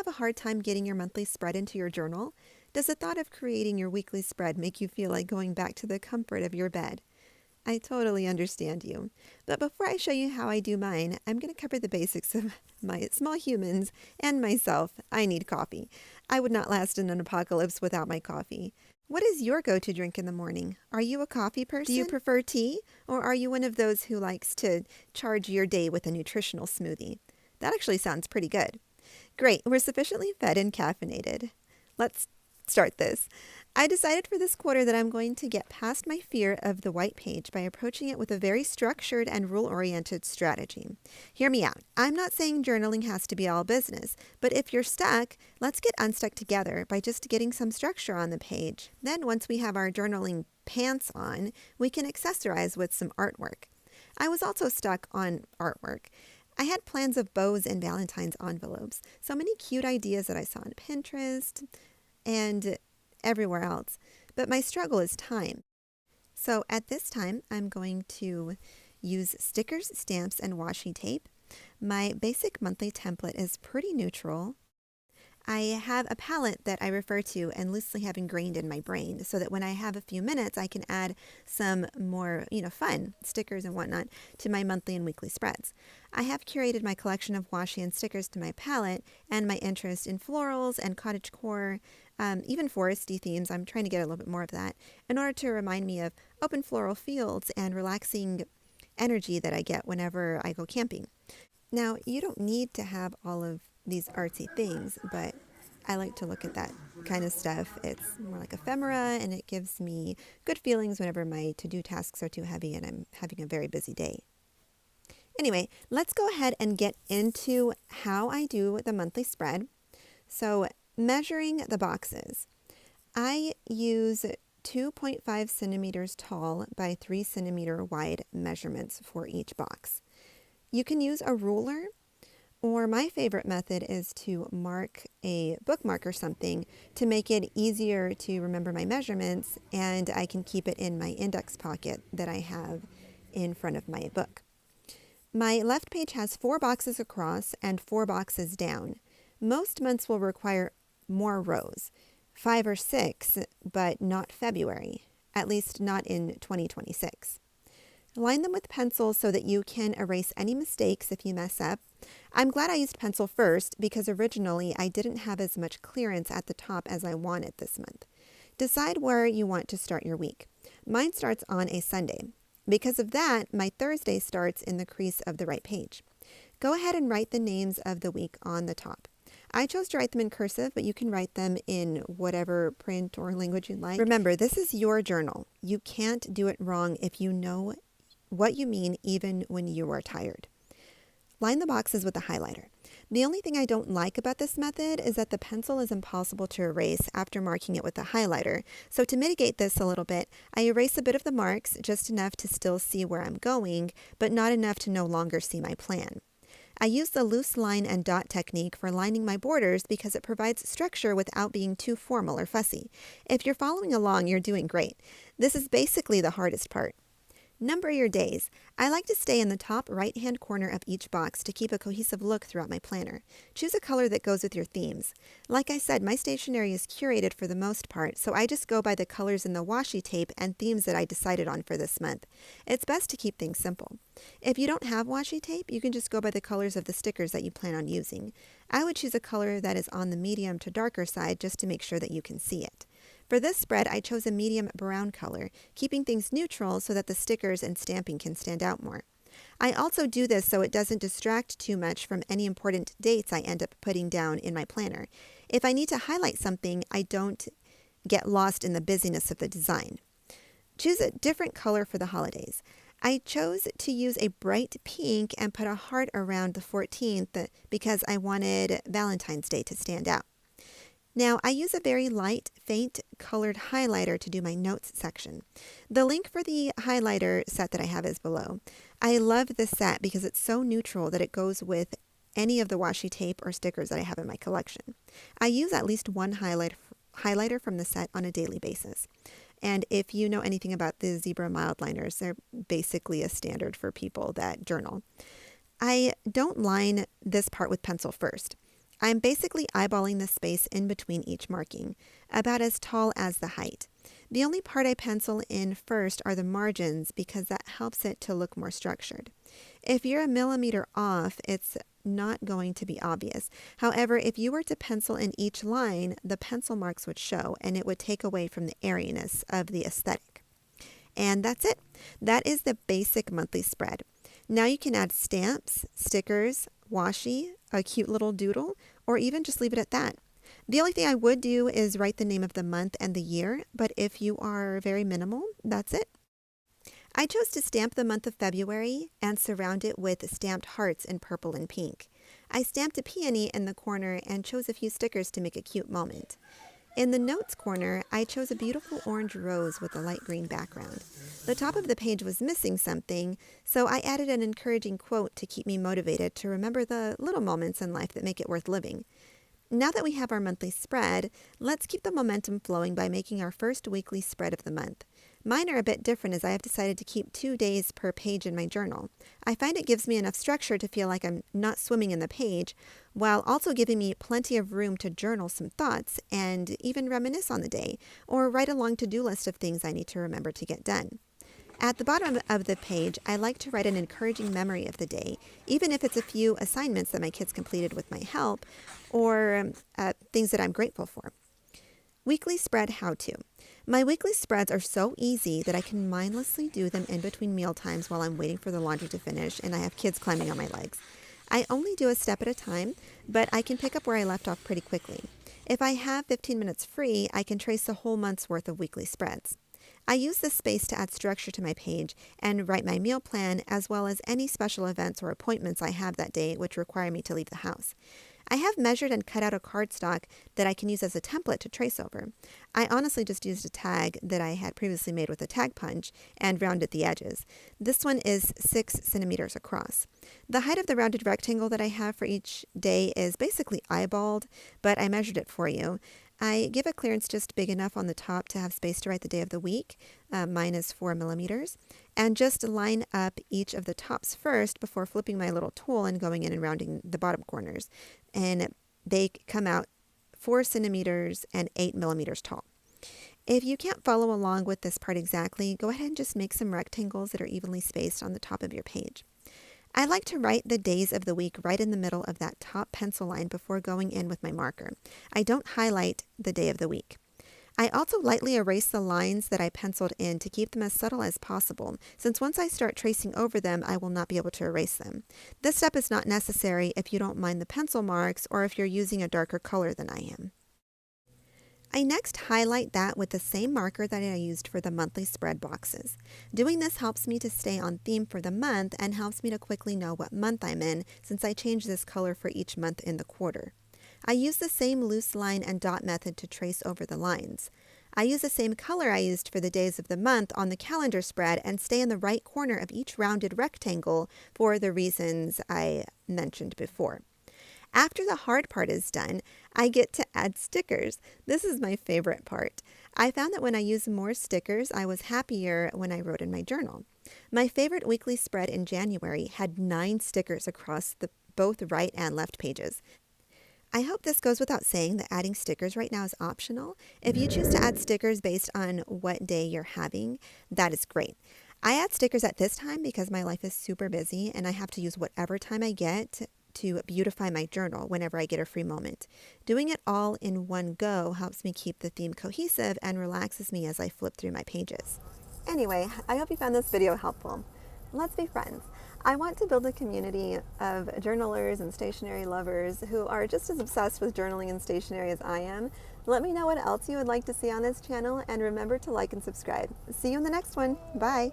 have a hard time getting your monthly spread into your journal? Does the thought of creating your weekly spread make you feel like going back to the comfort of your bed? I totally understand you. But before I show you how I do mine, I'm going to cover the basics of my small humans and myself. I need coffee. I would not last in an apocalypse without my coffee. What is your go-to drink in the morning? Are you a coffee person? Do you prefer tea? Or are you one of those who likes to charge your day with a nutritional smoothie? That actually sounds pretty good. Great, we're sufficiently fed and caffeinated. Let's start this. I decided for this quarter that I'm going to get past my fear of the white page by approaching it with a very structured and rule-oriented strategy. Hear me out. I'm not saying journaling has to be all business, but if you're stuck, let's get unstuck together by just getting some structure on the page. Then once we have our journaling pants on, we can accessorize with some artwork. I was also stuck on artwork. I had plans of bows and Valentine's envelopes, so many cute ideas that I saw on Pinterest and everywhere else. But my struggle is time. So at this time, I'm going to use stickers, stamps, and washi tape. My basic monthly template is pretty neutral. I have a palette that I refer to and loosely have ingrained in my brain so that when I have a few minutes, I can add some more, fun stickers and whatnot to my monthly and weekly spreads. I have curated my collection of washi and stickers to my palette and my interest in florals and cottagecore, even foresty themes. I'm trying to get a little bit more of that in order to remind me of open floral fields and relaxing energy that I get whenever I go camping. Now, you don't need to have all of these artsy things, but I like to look at that kind of stuff. It's more like ephemera, and it gives me good feelings whenever my to-do tasks are too heavy and I'm having a very busy day. Anyway, let's go ahead and get into how I do the monthly spread. So, measuring the boxes. I use 2.5 centimeters tall by 3 centimeter wide measurements for each box. You can use a ruler, or my favorite method is to mark a bookmark or something to make it easier to remember my measurements, and I can keep it in my index pocket that I have in front of my book. My left page has 4 boxes across and 4 boxes down. Most months will require more rows, 5 or 6, but not February, at least not in 2026. Line them with pencils so that you can erase any mistakes if you mess up. I'm glad I used pencil first because originally I didn't have as much clearance at the top as I wanted this month. Decide where you want to start your week. Mine starts on a Sunday. Because of that, my Thursday starts in the crease of the right page. Go ahead and write the names of the week on the top. I chose to write them in cursive, but you can write them in whatever print or language you'd like. Remember, this is your journal. You can't do it wrong if you know what you mean even when you are tired. Line the boxes with a highlighter. The only thing I don't like about this method is that the pencil is impossible to erase after marking it with a highlighter. So to mitigate this a little bit, I erase a bit of the marks, just enough to still see where I'm going, but not enough to no longer see my plan. I use the loose line and dot technique for lining my borders because it provides structure without being too formal or fussy. If you're following along, you're doing great. This is basically the hardest part. Number your days. I like to stay in the top right-hand corner of each box to keep a cohesive look throughout my planner. Choose a color that goes with your themes. Like I said, my stationery is curated for the most part, so I just go by the colors in the washi tape and themes that I decided on for this month. It's best to keep things simple. If you don't have washi tape, you can just go by the colors of the stickers that you plan on using. I would choose a color that is on the medium to darker side just to make sure that you can see it. For this spread, I chose a medium brown color, keeping things neutral so that the stickers and stamping can stand out more. I also do this so it doesn't distract too much from any important dates I end up putting down in my planner. If I need to highlight something, I don't get lost in the busyness of the design. Choose a different color for the holidays. I chose to use a bright pink and put a heart around the 14th because I wanted Valentine's Day to stand out. Now, I use a very light, faint colored highlighter to do my notes section. The link for the highlighter set that I have is below. I love this set because it's so neutral that it goes with any of the washi tape or stickers that I have in my collection. I use at least one highlighter from the set on a daily basis. And if you know anything about the zebra mild liners, they're basically a standard for people that journal. I don't line this part with pencil first. I'm basically eyeballing the space in between each marking, about as tall as the height. The only part I pencil in first are the margins because that helps it to look more structured. If you're a millimeter off, it's not going to be obvious. However, if you were to pencil in each line, the pencil marks would show and it would take away from the airiness of the aesthetic. And that's it. That is the basic monthly spread. Now you can add stamps, stickers, washi, a cute little doodle, or even just leave it at that. The only thing I would do is write the name of the month and the year, but if you are very minimal, that's it. I chose to stamp the month of February and surround it with stamped hearts in purple and pink. I stamped a peony in the corner and chose a few stickers to make a cute moment. In the notes corner, I chose a beautiful orange rose with a light green background. The top of the page was missing something, so I added an encouraging quote to keep me motivated to remember the little moments in life that make it worth living. Now that we have our monthly spread, let's keep the momentum flowing by making our first weekly spread of the month. Mine are a bit different as I have decided to keep 2 days per page in my journal. I find it gives me enough structure to feel like I'm not swimming in the page, while also giving me plenty of room to journal some thoughts and even reminisce on the day, or write a long to-do list of things I need to remember to get done. At the bottom of the page, I like to write an encouraging memory of the day, even if it's a few assignments that my kids completed with my help, or things that I'm grateful for. Weekly spread how-to. My weekly spreads are so easy that I can mindlessly do them in between meal times while I'm waiting for the laundry to finish and I have kids climbing on my legs. I only do a step at a time, but I can pick up where I left off pretty quickly. If I have 15 minutes free, I can trace the whole month's worth of weekly spreads. I use this space to add structure to my page and write my meal plan as well as any special events or appointments I have that day which require me to leave the house. I have measured and cut out a cardstock that I can use as a template to trace over. I honestly just used a tag that I had previously made with a tag punch and rounded the edges. This one is 6 centimeters across. The height of the rounded rectangle that I have for each day is basically eyeballed, but I measured it for you. I give a clearance just big enough on the top to have space to write the day of the week. Mine is 4 millimeters. And just line up each of the tops first before flipping my little tool and going in and rounding the bottom corners. And they come out 4 centimeters and 8 millimeters tall. If you can't follow along with this part exactly, go ahead and just make some rectangles that are evenly spaced on the top of your page. I like to write the days of the week right in the middle of that top pencil line before going in with my marker. I don't highlight the day of the week. I also lightly erase the lines that I penciled in to keep them as subtle as possible, since once I start tracing over them, I will not be able to erase them. This step is not necessary if you don't mind the pencil marks or if you're using a darker color than I am. I next highlight that with the same marker that I used for the monthly spread boxes. Doing this helps me to stay on theme for the month and helps me to quickly know what month I'm in since I change this color for each month in the quarter. I use the same loose line and dot method to trace over the lines. I use the same color I used for the days of the month on the calendar spread and stay in the right corner of each rounded rectangle for the reasons I mentioned before. After the hard part is done, I get to add stickers. This is my favorite part. I found that when I used more stickers, I was happier when I wrote in my journal. My favorite weekly spread in January had 9 stickers across both right and left pages. I hope this goes without saying that adding stickers right now is optional. If you choose to add stickers based on what day you're having, that is great. I add stickers at this time because my life is super busy and I have to use whatever time I get to beautify my journal whenever I get a free moment. Doing it all in one go helps me keep the theme cohesive and relaxes me as I flip through my pages. Anyway, I hope you found this video helpful. Let's be friends. I want to build a community of journalers and stationery lovers who are just as obsessed with journaling and stationery as I am. Let me know what else you would like to see on this channel and remember to like and subscribe. See you in the next one. Bye.